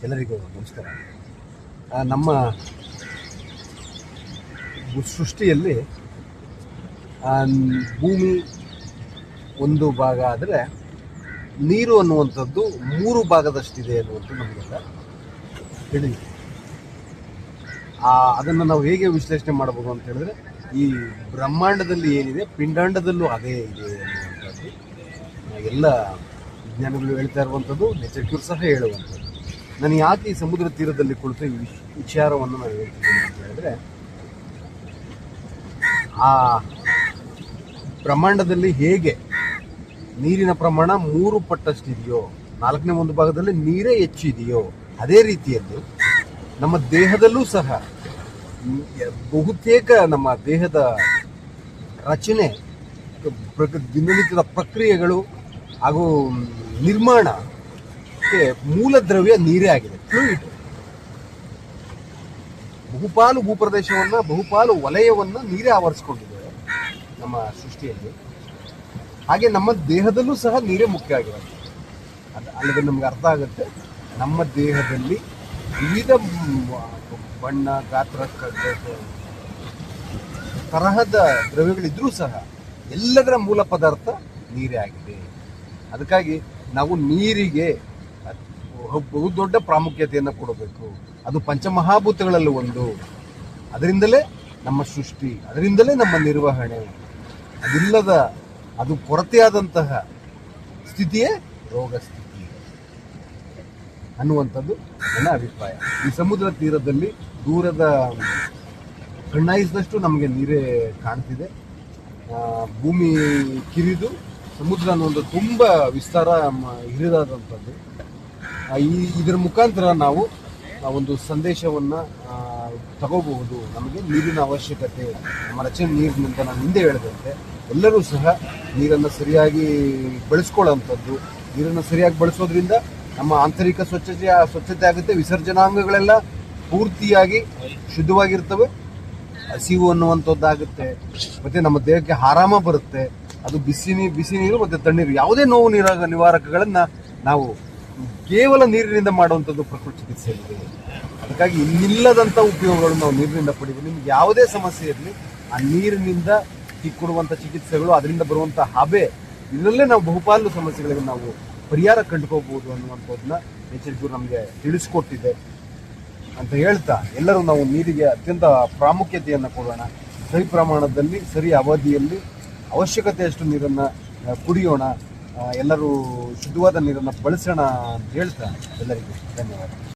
ಎಲ್ಲರಿಗೂ ನಮಸ್ಕಾರ. ನಮ್ಮ ಸೃಷ್ಟಿಯಲ್ಲಿ ಭೂಮಿ ಒಂದು ಭಾಗ ಆದರೆ ನೀರು ಅನ್ನುವಂಥದ್ದು 3 ಭಾಗದಷ್ಟಿದೆ ಅನ್ನುವಂಥದ್ದು ನಮಗೆಲ್ಲ ತಿಳಿದಿದೆ. ಅದನ್ನು ನಾವು ಹೇಗೆ ವಿಶ್ಲೇಷಣೆ ಮಾಡಬಹುದು ಅಂತ ಹೇಳಿದ್ರೆ, ಈ ಬ್ರಹ್ಮಾಂಡದಲ್ಲಿ ಏನಿದೆ ಪಿಂಡಾಂಡದಲ್ಲೂ ಅದೇ ಇದೆ ಅನ್ನುವಂಥದ್ದು ಎಲ್ಲ ವಿಜ್ಞಾನಿಗಳು ಹೇಳ್ತಾ ಇರುವಂಥದ್ದು, ನೇಚರ್ ಕ್ಯೂರ್ ಸಹ ಹೇಳುವಂಥದ್ದು. ನಾನು ಯಾಕೆ ಈ ಸಮುದ್ರ ತೀರದಲ್ಲಿ ಕುಳಿತು ಈ ವಿಚಾರವನ್ನು ನಾನು ಹೇಳ್ತಿದ್ದೀನಿ ಅಂತ ಹೇಳಿದ್ರೆ, ಆ ಬ್ರಹ್ಮಾಂಡದಲ್ಲಿ ಹೇಗೆ ನೀರಿನ ಪ್ರಮಾಣ 3 ಪಟ್ಟಷ್ಟಿದೆಯೋ, 4ನೇ 1 ಭಾಗದಲ್ಲಿ ನೀರೇ ಹೆಚ್ಚಿದೆಯೋ, ಅದೇ ರೀತಿಯಲ್ಲಿ ನಮ್ಮ ದೇಹದಲ್ಲೂ ಸಹ ಬಹುತೇಕ ನಮ್ಮ ದೇಹದ ರಚನೆ, ದಿನನಿತ್ಯದ ಪ್ರಕ್ರಿಯೆಗಳು ಹಾಗೂ ನಿರ್ಮಾಣಕ್ಕೆ ಮೂಲ ದ್ರವ್ಯ ನೀರೇ ಆಗಿದೆ, ಫ್ಲೂಯಿಡ್. ಬಹುಪಾಲು ಭೂಪ್ರದೇಶವನ್ನು, ಬಹುಪಾಲು ವಲಯವನ್ನು ನೀರೇ ಆವರಿಸಿಕೊಂಡಿದೆ ನಮ್ಮ ಸೃಷ್ಟಿಯಲ್ಲಿ. ಹಾಗೆ ನಮ್ಮ ದೇಹದಲ್ಲೂ ಸಹ ನೀರೇ ಮುಖ್ಯ ಆಗಿರುತ್ತೆ. ಅಲ್ಲಿಗೆ ನಮ್ಗೆ ಅರ್ಥ ಆಗುತ್ತೆ, ನಮ್ಮ ದೇಹದಲ್ಲಿ ವಿವಿಧ ಬಣ್ಣ, ಗಾತ್ರ, ತರಹದ ದ್ರವ್ಯಗಳಿದ್ರೂ ಸಹ ಎಲ್ಲದರ ಮೂಲ ಪದಾರ್ಥ ನೀರೇ ಆಗಿದೆ. ಅದಕ್ಕಾಗಿ ನಾವು ನೀರಿಗೆ ಬಹು ದೊಡ್ಡ ಪ್ರಾಮುಖ್ಯತೆಯನ್ನು ಕೊಡಬೇಕು. ಅದು ಪಂಚಮಹಾಭೂತಗಳಲ್ಲಿ ಒಂದು. ಅದರಿಂದಲೇ ನಮ್ಮ ಸೃಷ್ಟಿ, ಅದರಿಂದಲೇ ನಮ್ಮ ನಿರ್ವಹಣೆ. ಅದು ಕೊರತೆಯಾದಂತಹ ಸ್ಥಿತಿಯೇ ರೋಗ ಸ್ಥಿತಿ ಅನ್ನುವಂಥದ್ದು ನನ್ನ ಅಭಿಪ್ರಾಯ. ಈ ಸಮುದ್ರ ತೀರದಲ್ಲಿ ದೂರದ ಕಣ್ಣಾಯಿಸಿದಷ್ಟು ನಮಗೆ ನೀರೇ ಕಾಣ್ತಿದೆ. ಭೂಮಿ ಕಿರಿದು ಸಮುದ್ರ ಅನ್ನೋದು ತುಂಬ ವಿಸ್ತಾರ ಹಿರಿದಾದಂಥದ್ದು. ಇದರ ಮುಖಾಂತರ ನಾವು ಒಂದು ಸಂದೇಶವನ್ನು ತಗೋಬಹುದು. ನಮಗೆ ನೀರಿನ ಅವಶ್ಯಕತೆ, ನಮ್ಮ ರಚನೆ ನೀರಿನಿಂದ ನಾನು ಹಿಂದೆ ಹೇಳಿದಂತೆ ಎಲ್ಲರೂ ಸಹ ನೀರನ್ನು ಸರಿಯಾಗಿ ಬಳಸ್ಕೊಳ್ಳೋವಂಥದ್ದು. ನೀರನ್ನು ಸರಿಯಾಗಿ ಬಳಸೋದ್ರಿಂದ ನಮ್ಮ ಆಂತರಿಕ ಸ್ವಚ್ಛತೆ ಆಗುತ್ತೆ. ವಿಸರ್ಜನಾಂಗಗಳೆಲ್ಲ ಪೂರ್ತಿಯಾಗಿ ಶುದ್ಧವಾಗಿರ್ತವೆ. ಹಸಿವು ಅನ್ನುವಂಥದ್ದಾಗುತ್ತೆ. ಮತ್ತು ನಮ್ಮ ದೇಹಕ್ಕೆ ಆರಾಮ ಬರುತ್ತೆ. ಅದು ಬಿಸಿ ನೀರು ಮತ್ತು ತಣ್ಣೀರು, ಯಾವುದೇ ನೋವು ನಿವಾರಕಗಳನ್ನು ನಾವು ಕೇವಲ ನೀರಿನಿಂದ ಮಾಡುವಂಥದ್ದು ಪ್ರಕೃತಿ ಚಿಕಿತ್ಸೆಯಲ್ಲಿ. ಅದಕ್ಕಾಗಿ ಇನ್ನಿಲ್ಲದಂಥ ಉಪಯೋಗಗಳು ನಾವು ನೀರಿನಿಂದ ಪಡಿಬೋದು. ನಿಮ್ಗೆ ಯಾವುದೇ ಸಮಸ್ಯೆ ಇರಲಿ, ಆ ನೀರಿನಿಂದ ಕೊಡುವಂಥ ಚಿಕಿತ್ಸೆಗಳು, ಅದರಿಂದ ಬರುವಂಥ ಹಬೆ, ಇದರಲ್ಲೇ ನಾವು ಬಹುಪಾಲು ಸಮಸ್ಯೆಗಳಿಗೆ ನಾವು ಪರಿಹಾರ ಕಂಡುಕೋಬಹುದು ಅನ್ನುವಂಥದ್ದನ್ನ ನೇಚರ್ ಕ್ಯೂರ್ ನಮಗೆ ತಿಳಿಸ್ಕೊಟ್ಟಿದೆ ಅಂತ ಹೇಳ್ತಾ, ಎಲ್ಲರೂ ನಾವು ನೀರಿಗೆ ಅತ್ಯಂತ ಪ್ರಾಮುಖ್ಯತೆಯನ್ನು ಕೊಡೋಣ. ಸರಿ ಪ್ರಮಾಣದಲ್ಲಿ, ಸರಿ ಅವಧಿಯಲ್ಲಿ, ಅವಶ್ಯಕತೆಯಷ್ಟು ನೀರನ್ನು ಕುಡಿಯೋಣ. ಎಲ್ಲರೂ ಶುದ್ಧವಾದ ನೀರನ್ನು ಬಳಸೋಣ ಅಂತ ಹೇಳ್ತಾ ಎಲ್ಲರಿಗೂ ಧನ್ಯವಾದ.